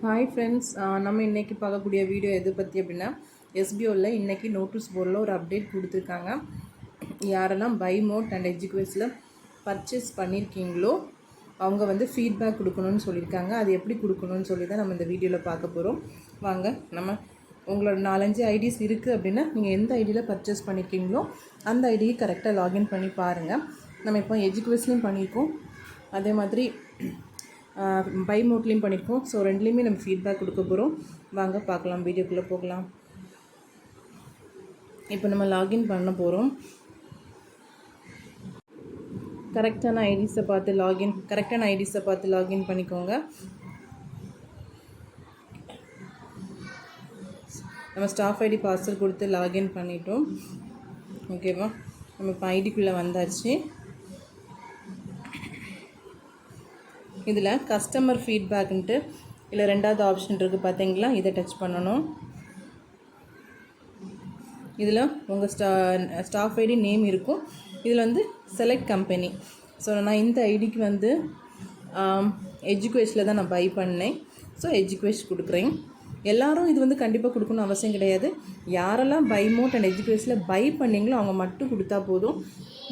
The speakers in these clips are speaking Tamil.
ஹாய் ஃப்ரெண்ட்ஸ், நம்ம இன்றைக்கி பார்க்கக்கூடிய வீடியோ எது பற்றி அப்படின்னா எஸ்பிஓவில் இன்றைக்கி நோட்டீஸ் போர்டில் ஒரு அப்டேட் கொடுத்துருக்காங்க. யாரெல்லாம் பை மோட் அண்ட் எஜுகேஸில் பர்ச்சேஸ் பண்ணியிருக்கீங்களோ அவங்க வந்து ஃபீட்பேக் கொடுக்கணும்னு சொல்லியிருக்காங்க. அது எப்படி கொடுக்கணும்னு சொல்லி தான் நம்ம இந்த வீடியோவில் பார்க்க போகிறோம். வாங்க, நம்ம உங்களோட 4-5 ஐடிஸ் இருக்குது அப்படின்னா நீங்கள் எந்த ஐடியில் பர்ச்சேஸ் பண்ணியிருக்கீங்களோ அந்த ஐடியை கரெக்டாக லாகின் பண்ணி பாருங்கள். நம்ம இப்போ எஜுகேஸ்லேயும் பண்ணியிருக்கோம், அதே மாதிரி பை மோட்லேயும் பண்ணியிருக்கோம். ஸோ ரெண்டுலேயுமே நம்ம ஃபீட்பேக் கொடுக்க போகிறோம். வாங்க பார்க்கலாம், வீடியோக்குள்ளே போகலாம். இப்போ நம்ம லாகின் பண்ண போகிறோம். கரெக்டான ஐடிஸை பார்த்து லாகின் பண்ணிக்கோங்க. நம்ம ஸ்டாஃப் ஐடி பாஸ்வேர்ட் கொடுத்து லாகின் பண்ணிட்டோம். ஓகேவா, நம்ம இப்போ ஐடிக்குள்ளே வந்தாச்சு. இதில் கஸ்டமர் ஃபீட்பேக்குன்ட்டு இல்லை ரெண்டாவது ஆப்ஷன் இருக்குது பார்த்தீங்களா, இதை டச் பண்ணணும். இதில் உங்கள் ஸ்டாஃப் ஐடி நேம் இருக்கும். இதில் வந்து செலக்ட் கம்பெனி. ஸோ நான் இந்த ஐடிக்கு வந்து எஜுகேஷனில் தான் நான் பை பண்ணேன். ஸோ எஜுகேஷன் கொடுக்குறேன். எல்லோரும் இது வந்து கண்டிப்பாக கொடுக்கணும் அவசியம் கிடையாது. யாரெல்லாம் பை மோட் அண்ட் எஜுகேஷனில் பை பண்ணிங்களோ அவங்க மட்டும் கொடுத்தா போதும்.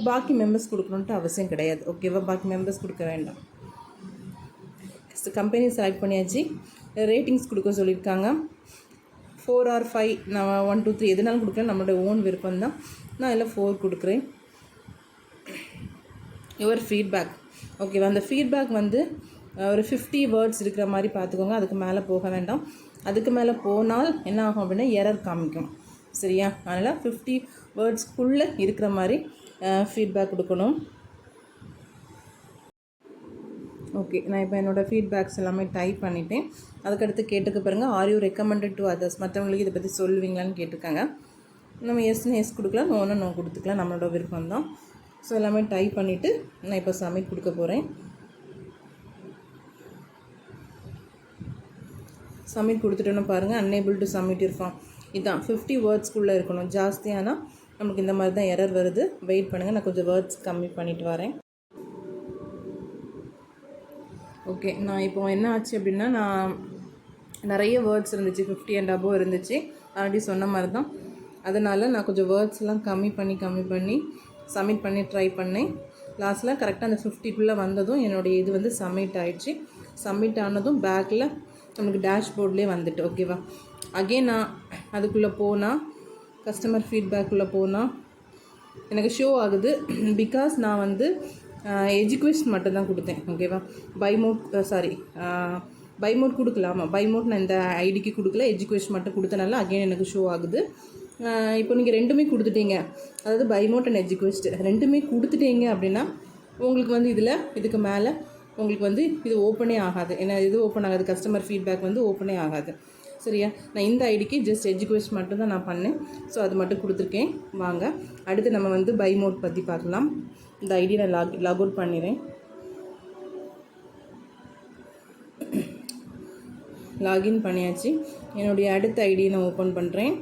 பாக்கி மெம்பர்ஸ் கொடுக்கணுன்ட்டு அவசியம் கிடையாது. ஓகேவா, பாக்கி மெம்பர்ஸ் கொடுக்க வேண்டாம். கம்பெனி செலக்ட் பண்ணியாச்சு. ரேட்டிங்ஸ் கொடுக்க சொல்லியிருக்காங்க. 4 or 5, நான் 1 2 3 எதுனாலும் கொடுக்குறேன், நம்மளோட ஓன் விருப்பம் தான். நான் இதில் 4 கொடுக்குறேன். Your feedback. ஓகேவா, அந்த ஃபீட்பேக் வந்து ஒரு 50 வேர்ட்ஸ் இருக்கிற மாதிரி பார்த்துக்கோங்க. அதுக்கு மேலே போக வேண்டாம். அதுக்கு மேலே போனால் என்ன ஆகும் அப்படின்னா எரர் காமிக்கும். சரியா, அதனால் 50 வேர்ட்ஸ்க்குள்ளே இருக்கிற மாதிரி ஃபீட்பேக் கொடுக்கணும். ஓகே, நான் இப்போ என்னோடய ஃபீட்பேக்ஸ் எல்லாமே டைப் பண்ணிட்டேன். அதுக்கடுத்து கேட்டுக்க பாருங்கள், are you recommended to others, மற்றவங்களுக்கு இதை பற்றி சொல்லுவீங்களான்னு கேட்டிருக்காங்க. நம்ம எஸ்ன்னு எஸ் கொடுக்கலாம், நோன்னு நோ கொடுத்துக்கலாம், நம்மளோட விருப்பம் தான். ஸோ எல்லாமே டைப் பண்ணிவிட்டு நான் இப்போ சப்மிட் கொடுக்க போகிறேன். சப்மிட் கொடுத்துட்டோன்னு பாருங்கள், அன்னேபிள் டு சப்மிட் இருப்பான். இதுதான் 50 வேர்ட்ஸ்க்குள்ளே இருக்கணும். ஜாஸ்தியானால் நமக்கு இந்த மாதிரி தான் எரர் வருது. வெயிட் பண்ணுங்கள், நான் கொஞ்சம் வேர்ட்ஸ் கம்மி பண்ணிவிட்டு வரேன். ஓகே, நான் இப்போ என்ன ஆச்சு அப்படின்னா, நான் நிறைய வேர்ட்ஸ் இருந்துச்சு, 50 and above இருந்துச்சு. ஆல்ரெடி சொன்ன மாதிரி தான். அதனால் நான் கொஞ்சம் வேர்ட்ஸ்லாம் கம்மி பண்ணி சப்மிட் பண்ணி ட்ரை பண்ணேன். லாஸ்ட்டில் கரெக்டாக அந்த 50க்குள்ளே வந்ததும் என்னுடைய இது வந்து சப்மிட் ஆகிடுச்சு. சப்மிட் ஆனதும் பேக்கில் நமக்கு டேஷ்போர்ட்லேயே வந்துட்டு. ஓகேவா, அகெயின் நான் அதுக்குள்ளே போனால், கஸ்டமர் ஃபீட்பேக்குள்ளே போனால் எனக்கு ஷோ ஆகுது. பிகாஸ் நான் வந்து எஜுகேஷன் மட்டும் தான் கொடுத்தேன். ஓகேவா, பை மோட் கொடுக்கலாமா, பை மோட் நான் இந்த ஐடிக்கு கொடுக்கல, எஜுகேஷன் மட்டும் கொடுத்தனால அகைன் எனக்கு ஷோ ஆகுது. இப்போ நீங்கள் ரெண்டுமே கொடுத்துட்டீங்க, அதாவது பை மோட் அண்ட் எஜுகேஷன் ரெண்டுமே கொடுத்துட்டீங்க அப்படின்னா உங்களுக்கு வந்து இதுக்கு மேலே உங்களுக்கு வந்து இது ஓப்பனே ஆகாது. ஏன்னா இது ஓப்பன் ஆகாது, கஸ்டமர் ஃபீட்பேக் வந்து ஓப்பனே ஆகாது. சரியா, நான் இந்த ஐடிக்கு ஜஸ்ட் எஜுகேஷன் மட்டும் தான் நான் பண்ணேன். ஸோ அது மட்டும் கொடுத்துருக்கேன். வாங்க அடுத்து நம்ம வந்து பை மோட் பற்றி பார்க்கலாம். இந்த ஐடி நான் லாக் அவுட் பண்ணிடுறேன். லாகின் பண்ணியாச்சு. என்னுடைய அடுத்த ஐடியை நான் ஓப்பன் பண்ணுறேன்.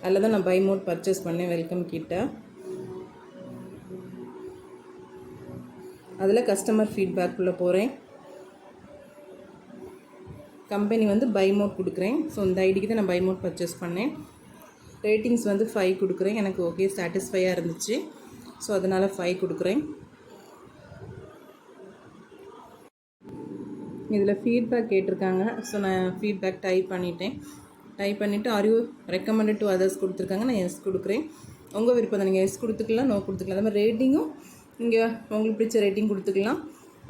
அதில் தான் நான் பை மோட் பர்ச்சேஸ் பண்ணேன், வெல்கம் கிட்ட. அதில் கஸ்டமர் ஃபீட்பேக்குள்ளே போகிறேன். கம்பெனி வந்து பை மோட் கொடுக்குறேன். ஸோ இந்த ஐடிக்கு தான் நான் பை மோட் பர்ச்சேஸ் பண்ணேன். ரேட்டிங்ஸ் வந்து 5 கொடுக்குறேன். எனக்கு ஓகே, சாட்டிஸ்ஃபையாக இருந்துச்சு. ஸோ அதனால் 5 கொடுக்குறேன். இதில் ஃபீட்பேக் கேட்டிருக்காங்க. ஸோ நான் ஃபீட்பேக் டைப் பண்ணிவிட்டு are you recommended to others கொடுத்துருக்காங்க. நான் எஸ் கொடுக்குறேன். உங்கள் விருப்பம் தான், நீங்கள் எஸ் கொடுத்துக்கலாம், நோ கொடுத்துக்கலாம். அது மாதிரி ரேட்டிங்கும் நீங்கள் உங்களுக்கு பிடிச்ச ரேட்டிங் கொடுத்துக்கலாம்.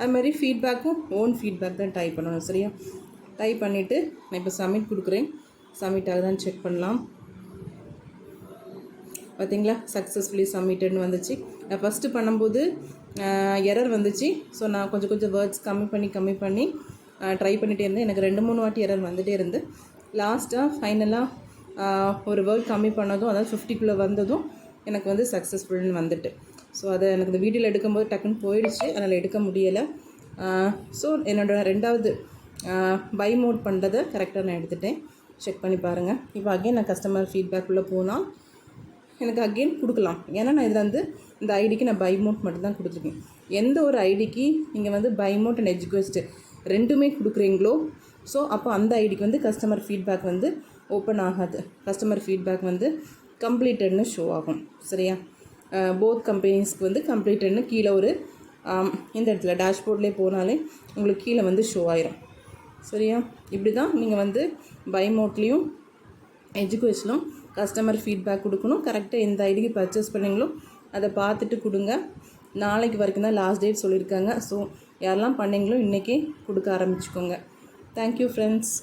அது மாதிரி ஃபீட்பேக்கும் ஓன் ஃபீட்பேக் தான் டைப் பண்ணணும். சரியா, டைப் பண்ணிவிட்டு நான் இப்போ சப்மிட் கொடுக்குறேன். சப்மிட் ஆகுதான்னு செக் பண்ணலாம். பார்த்தீங்களா, சக்ஸஸ்ஃபுல்லி சப்மிட்டட்னு வந்துச்சு. நான் ஃபஸ்ட்டு பண்ணும்போது எரர் வந்துச்சு. ஸோ நான் கொஞ்சம் வேர்ட்ஸ் கம்மி பண்ணி ட்ரை பண்ணிகிட்டே இருந்தேன். எனக்கு 2-3 வாட்டி எரர் வந்துகிட்டே இருந்து லாஸ்ட்டாக ஃபைனலாக ஒரு வேர்ட் கம்மி பண்ணதும், அதாவது 50க்குள்ளே வந்ததும் எனக்கு வந்து சக்ஸஸ்ஃபுல்னு வந்துட்டு. ஸோ அதை எனக்கு இந்த வீடியோவில் எடுக்கும்போது டக்குன்னு போயிடுச்சு, அதனால் எடுக்க முடியலை. ஸோ என்னோடய ரெண்டாவது பை மோட் பண்ணுறதை கரெக்டாக நான் எடுத்துகிட்டேன். செக் பண்ணி பாருங்கள். இப்போ அகைன் நான் கஸ்டமர் ஃபீட்பேக்குள்ளே போனால் எனக்கு அகெயின் கொடுக்கலாம். ஏன்னா நான் இதில் வந்து இந்த ஐடிக்கு நான் பை மோட் மட்டும் தான் கொடுத்துருக்கேன். எந்த ஒரு ஐடிக்கு நீங்கள் வந்து பை மோட் அண்ட் எஜுகேஸ்ட் ரெண்டுமே கொடுக்குறீங்களோ ஸோ அப்போ அந்த ஐடிக்கு வந்து கஸ்டமர் ஃபீட்பேக் வந்து ஓப்பன் ஆகாது. கஸ்டமர் ஃபீட்பேக் வந்து கம்ப்ளீட்டட்னு ஷோ ஆகும். சரியா? போத் கம்பெனிஸ்க்கு வந்து கம்ப்ளீட்டட்னு கீழே ஒரு இந்த இடத்துல டேஷ்போர்ட்லேயே போனாலே உங்களுக்கு கீழே வந்து ஷோ ஆயிரும். சரியா? இப்படி தான் நீங்கள் வந்து பை மோட்லேயும் எஜுகேஷனும் கஸ்டமர் ஃபீட்பேக் கொடுக்கணும். கரெக்டாக எந்த ஐடிக்கு பர்ச்சேஸ் பண்ணிங்களோ அதை பார்த்துட்டு கொடுங்க. நாளைக்கு வரைக்கும் தான் லாஸ்ட் டேட் சொல்லியிருக்காங்க. ஸோ யாரெல்லாம் பண்ணிங்களோ இன்றைக்கி கொடுக்க ஆரம்பிச்சுக்கோங்க. Thank you friends.